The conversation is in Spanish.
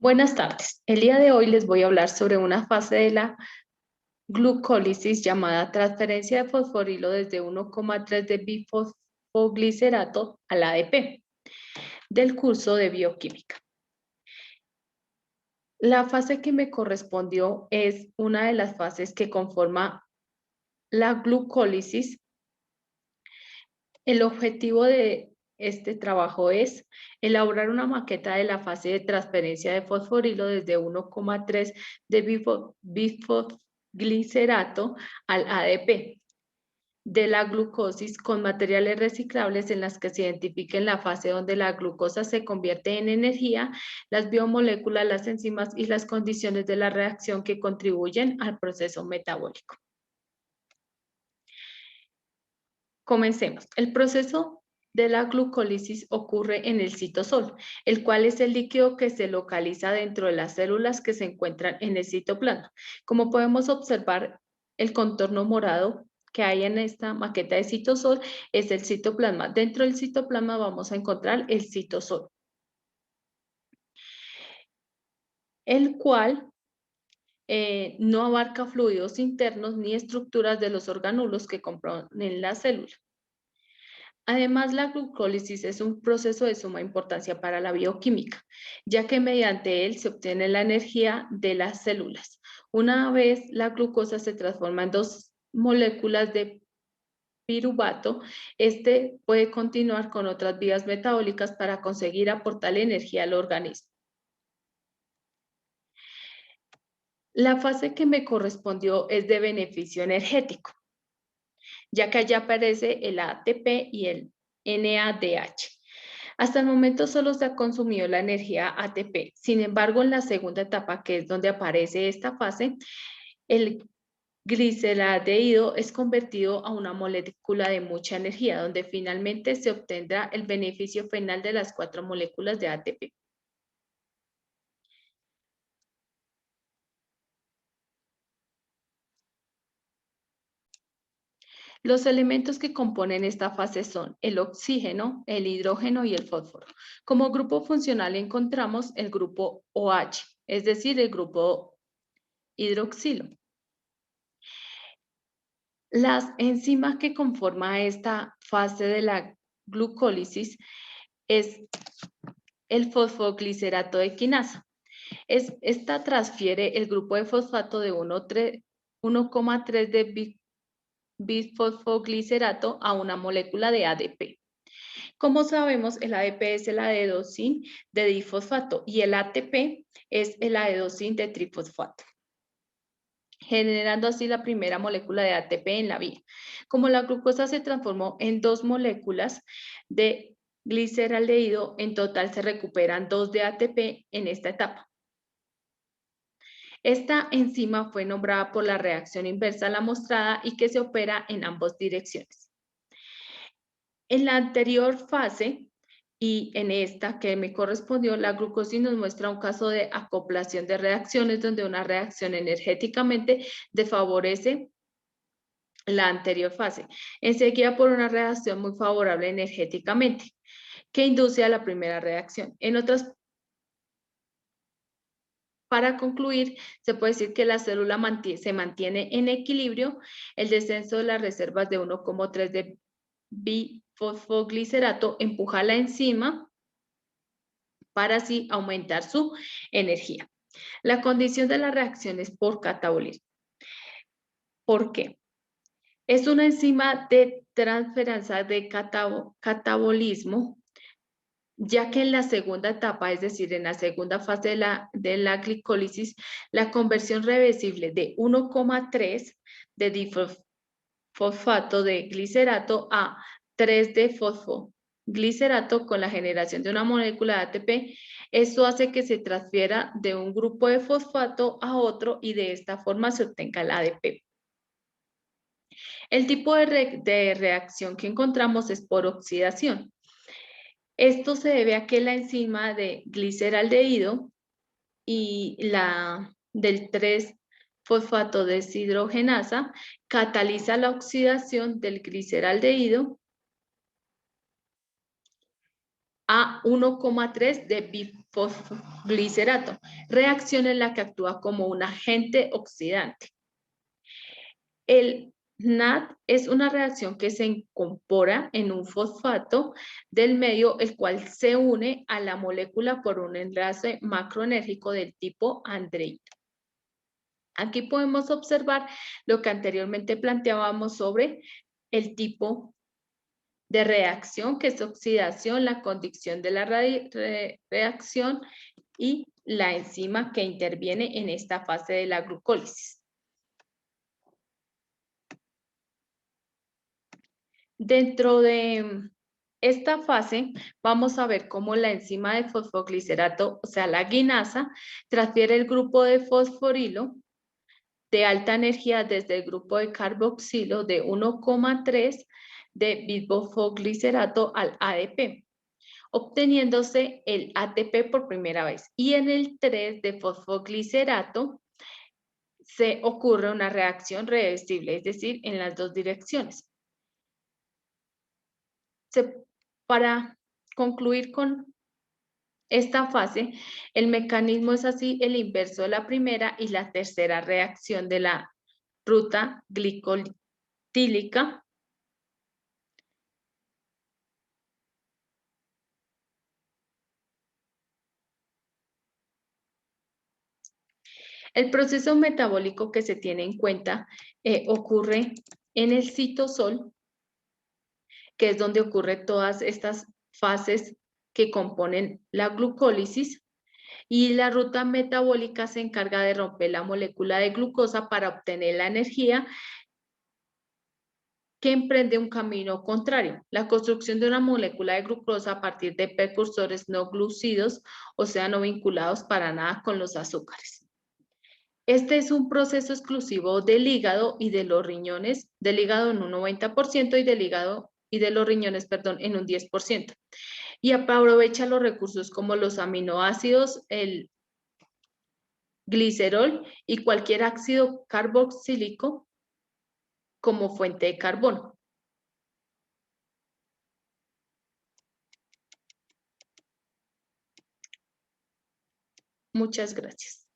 Buenas tardes. El día de hoy les voy a hablar sobre una fase de la glucólisis llamada transferencia de fosforilo desde 1,3 de bifosfoglicerato al ADP del curso de bioquímica. La fase que me correspondió es una de las fases que conforma la glucólisis. El objetivo de este trabajo es elaborar una maqueta de la fase de transferencia de fosforilo desde 1,3 de bifosglicerato al ADP de la glucosis con materiales reciclables en las que se identifiquen la fase donde la glucosa se convierte en energía, las biomoléculas, las enzimas y las condiciones de la reacción que contribuyen al proceso metabólico. Comencemos. El proceso de la glucólisis ocurre en el citosol, el cual es el líquido que se localiza dentro de las células que se encuentran en el citoplasma. Como podemos observar, el contorno morado que hay en esta maqueta de citosol es el citoplasma. Dentro del citoplasma vamos a encontrar el citosol, el cual no abarca fluidos internos ni estructuras de los orgánulos que componen la célula. Además, la glucólisis es un proceso de suma importancia para la bioquímica, ya que mediante él se obtiene la energía de las células. Una vez la glucosa se transforma en dos moléculas de piruvato, este puede continuar con otras vías metabólicas para conseguir aportar energía al organismo. La fase que me correspondió es de beneficio energético, ya que allá aparece el ATP y el NADH. Hasta el momento solo se ha consumido la energía ATP. Sin embargo, en la segunda etapa, que es donde aparece esta fase, el gliceraldehído es convertido a una molécula de mucha energía, donde finalmente se obtendrá el beneficio final de las 4 moléculas de ATP. Los elementos que componen esta fase son el oxígeno, el hidrógeno y el fósforo. Como grupo funcional encontramos el grupo OH, es decir, el grupo hidroxilo. Las enzimas que conforman esta fase de la glucólisis es el fosfoglicerato de quinasa. Esta transfiere el grupo de fosfato de 1,3 de bisfosfoglicerato a una molécula de ADP. Como sabemos, el ADP es el adenosín de difosfato y el ATP es el adenosín de trifosfato, generando así la primera molécula de ATP en la vía. Como la glucosa se transformó en 2 moléculas de gliceraldehído, en total se recuperan 2 de ATP en esta etapa. Esta enzima fue nombrada por la reacción inversa a la mostrada y que se opera en ambas direcciones. En la anterior fase y en esta que me correspondió, la glucosis nos muestra un caso de acoplación de reacciones donde una reacción energéticamente desfavorece la anterior fase, enseguida por una reacción muy favorable energéticamente, que induce a la primera reacción. Para concluir, se puede decir que la célula se mantiene en equilibrio, el descenso de las reservas de 1,3 de bifosfoglicerato empuja la enzima para así aumentar su energía. La condición de la reacción es por catabolismo. ¿Por qué? Es una enzima de transferencia de catabolismo, ya que en la segunda etapa, es decir, en la segunda fase de la glicólisis, la conversión reversible de 1,3 de difosfato de glicerato a 3 de fosfoglicerato con la generación de una molécula de ATP, esto hace que se transfiera de un grupo de fosfato a otro y de esta forma se obtenga el ADP. El tipo de reacción que encontramos es por oxidación. Esto se debe a que la enzima de gliceraldehído y la del 3-fosfato deshidrogenasa cataliza la oxidación del gliceraldehído a 1,3 de fosfoglicerato, reacción en la que actúa como un agente oxidante. El NAD es una reacción que se incorpora en un fosfato del medio, el cual se une a la molécula por un enlace macroenérgico del tipo andreíto. Aquí podemos observar lo que anteriormente planteábamos sobre el tipo de reacción, que es oxidación, la condición de la reacción y la enzima que interviene en esta fase de la glucólisis. Dentro de esta fase vamos a ver cómo la enzima de fosfoglicerato, o sea, la guinasa, transfiere el grupo de fosforilo de alta energía desde el grupo de carboxilo de 1,3 de bisfosfoglicerato al ADP, obteniéndose el ATP por primera vez. Y en el 3 de fosfoglicerato se ocurre una reacción reversible, es decir, en las dos direcciones. Para concluir con esta fase, el mecanismo es así el inverso de la primera y la tercera reacción de la ruta glicotílica. El proceso metabólico que se tiene en cuenta ocurre en el citosol, que es donde ocurren todas estas fases que componen la glucólisis, y la ruta metabólica se encarga de romper la molécula de glucosa para obtener la energía, que emprende un camino contrario, la construcción de una molécula de glucosa a partir de precursores no glucidos, o sea, no vinculados para nada con los azúcares. Este es un proceso exclusivo del hígado y de los riñones, del hígado en un 90% y del hígado y de los riñones, perdón, en un 10%. Y aprovecha los recursos como los aminoácidos, el glicerol y cualquier ácido carboxílico como fuente de carbono. Muchas gracias.